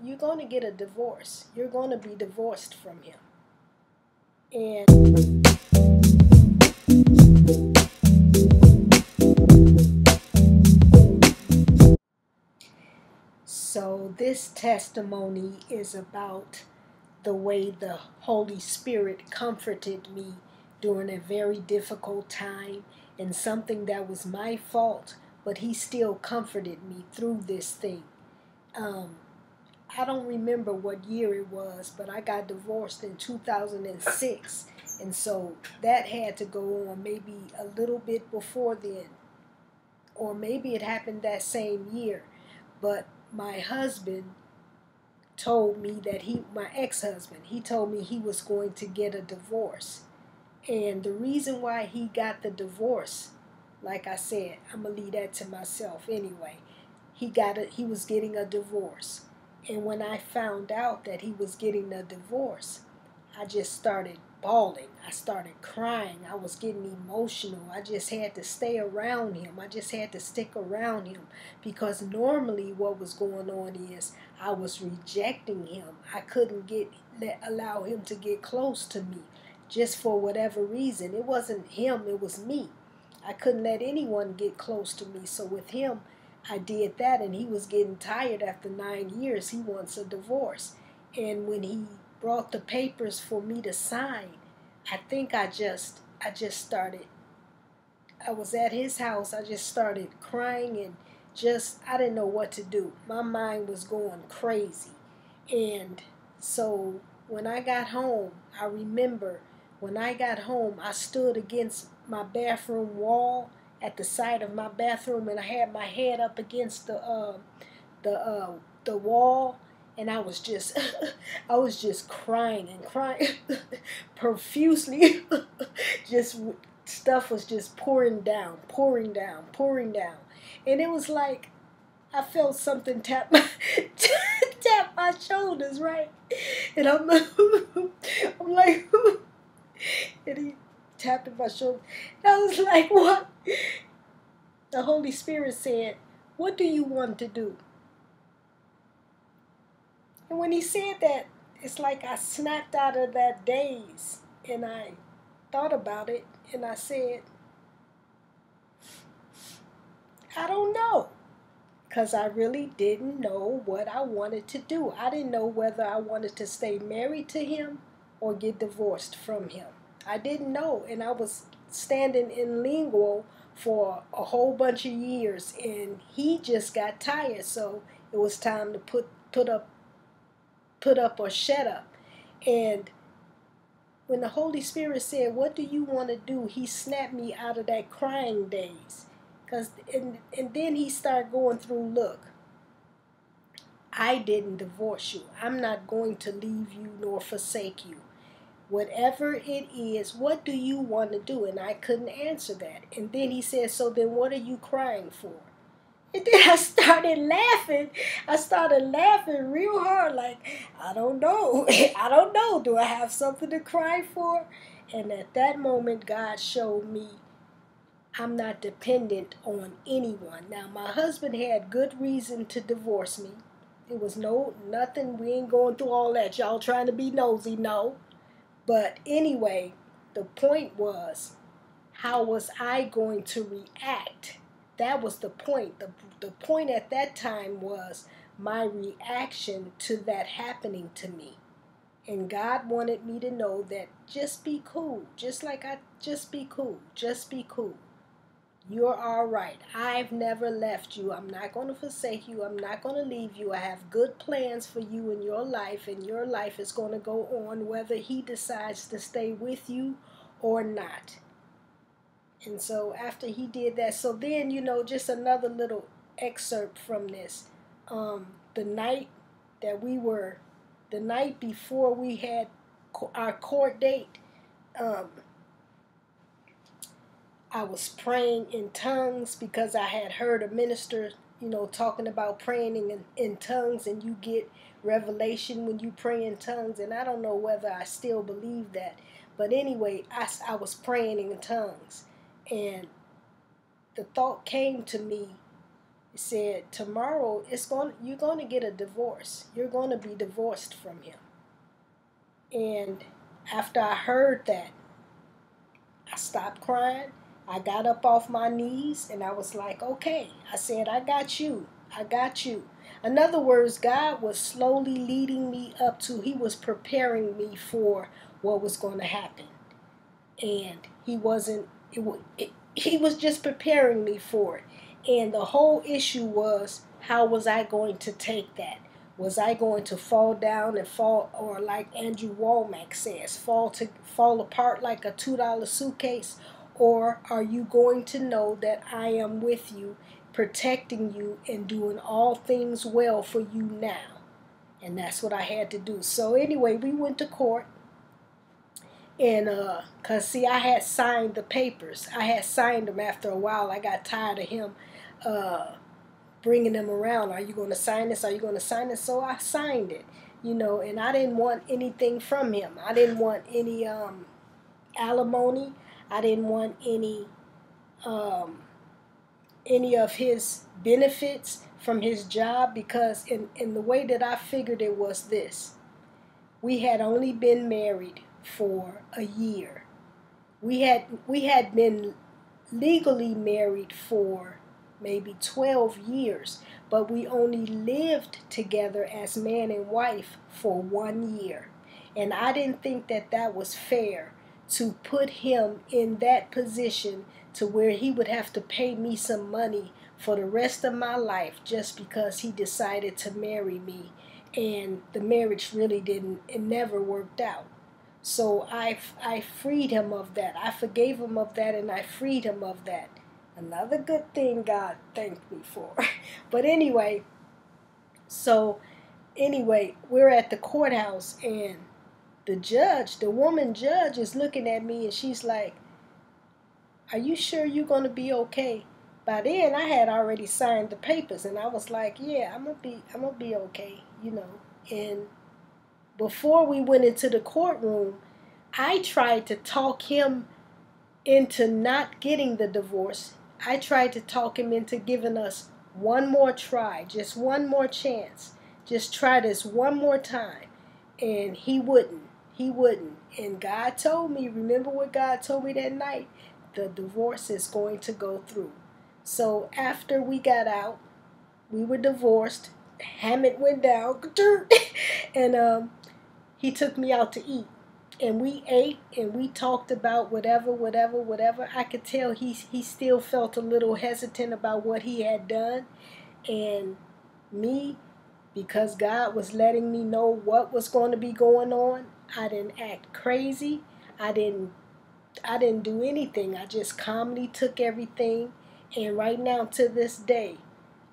you're going to get a divorce. You're going to be divorced from him. And so this testimony is about the way the Holy Spirit comforted me during a very difficult time and something that was my fault, but he still comforted me through this thing. Um, I don't remember what year it was, but I got divorced in 2006. And so that had to go on maybe a little bit before then. Or maybe it happened that same year. But my husband told me that my ex-husband, he told me he was going to get a divorce. And the reason why he got the divorce, like I said, I'm going to leave that to myself anyway. He was getting a divorce. And when I found out that he was getting a divorce, I just started bawling. I started crying. I was getting emotional. I just had to stay around him. I just had to stick around him because normally what was going on is I was rejecting him. I couldn't allow him to get close to me just for whatever reason. It wasn't him, it was me. I couldn't let anyone get close to me. So with him, I did that, and he was getting tired after 9 years. He wants a divorce. And when he brought the papers for me to sign, I think I just started, I was at his house, I just started crying and I didn't know what to do. My mind was going crazy. And so when I got home, I remember when I got home, I stood against my bathroom wall at the side of my bathroom, and I had my head up against the wall, and I was just I was just crying and crying profusely. Just stuff was just pouring down, pouring down, pouring down, and it was like I felt something tap my tap my shoulders, right? And I'm I'm like, and he tapped my shoulder. I was like, what? The Holy Spirit said, what do you want to do? And when he said that, it's like I snapped out of that daze, and I thought about it, and I said, I don't know. Because I really didn't know what I wanted to do. I didn't know whether I wanted to stay married to him or get divorced from him. I didn't know, and I was standing in lingual for a whole bunch of years, and he just got tired, so it was time to put up or shut up. And when the Holy Spirit said, what do you want to do? He snapped me out of that crying daze. And then he started going through, look, I didn't divorce you. I'm not going to leave you nor forsake you. Whatever it is, what do you want to do? And I couldn't answer that. And then he said, so then what are you crying for? And then I started laughing. I started laughing real hard, like, I don't know. I don't know. Do I have something to cry for? And at that moment, God showed me I'm not dependent on anyone. Now, my husband had good reason to divorce me. It was nothing. We ain't going through all that. Y'all trying to be nosy, no. But anyway, the point was, how was I going to react? That was the point. The point at that time was my reaction to that happening to me. And God wanted me to know that just be cool. Just be cool. Just be cool. You're all right. I've never left you. I'm not going to forsake you. I'm not going to leave you. I have good plans for you in your life, and your life is going to go on whether he decides to stay with you or not. And so after he did that, so then, just another little excerpt from this. The night before we had our court date, I was praying in tongues because I had heard a minister, talking about praying in tongues, and you get revelation when you pray in tongues. And I don't know whether I still believe that. But anyway, I was praying in tongues. And the thought came to me, He said, tomorrow you're going to get a divorce. You're going to be divorced from him. And after I heard that, I stopped crying. I got up off my knees and I was like, okay. I said, I got you. I got you. In other words, God was slowly leading me up to, he was preparing me for what was going to happen. And he wasn't, he was just preparing me for it. And the whole issue was, how was I going to take that? Was I going to fall down and fall, or like Andrew Womack says, fall apart like a $2 suitcase? Or are you going to know that I am with you, protecting you, and doing all things well for you now? And that's what I had to do. So anyway, we went to court. And, cause see, I had signed the papers. I had signed them after a while. I got tired of him, bringing them around. Are you going to sign this? Are you going to sign this? So I signed it, and I didn't want anything from him. I didn't want any, alimony. I didn't want any of his benefits from his job, because in the way that I figured it was this. We had only been married for a year. We had been legally married for maybe 12 years, but we only lived together as man and wife for 1 year. And I didn't think that that was fair to put him in that position to where he would have to pay me some money for the rest of my life just because he decided to marry me. And the marriage really it never worked out. So I freed him of that. I forgave him of that, and I freed him of that. Another good thing God thanked me for. But anyway, we're at the courthouse, and the woman judge is looking at me, and she's like, are you sure you're going to be okay? By then, I had already signed the papers, and I was like, yeah, I'm gonna be okay, And before we went into the courtroom, I tried to talk him into not getting the divorce. I tried to talk him into giving us one more try, just one more chance. Just try this one more time. And he wouldn't. He wouldn't. And God told me, remember what God told me that night? The divorce is going to go through. So after we got out, we were divorced. Hammett went down. And he took me out to eat. And we ate and we talked about whatever. I could tell he still felt a little hesitant about what he had done. And me, because God was letting me know what was going to be going on, I didn't act crazy. I didn't do anything. I just calmly took everything. And right now, to this day,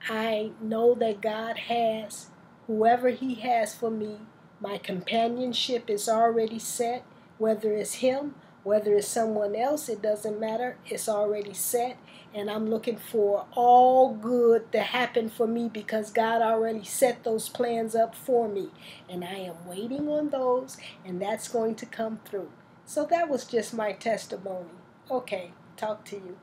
I know that God has whoever he has for me. My companionship is already set. Whether it's him, whether it's someone else, it doesn't matter. It's already set. And I'm looking for all good to happen for me, because God already set those plans up for me. And I am waiting on those, and that's going to come through. So that was just my testimony. Okay, talk to you.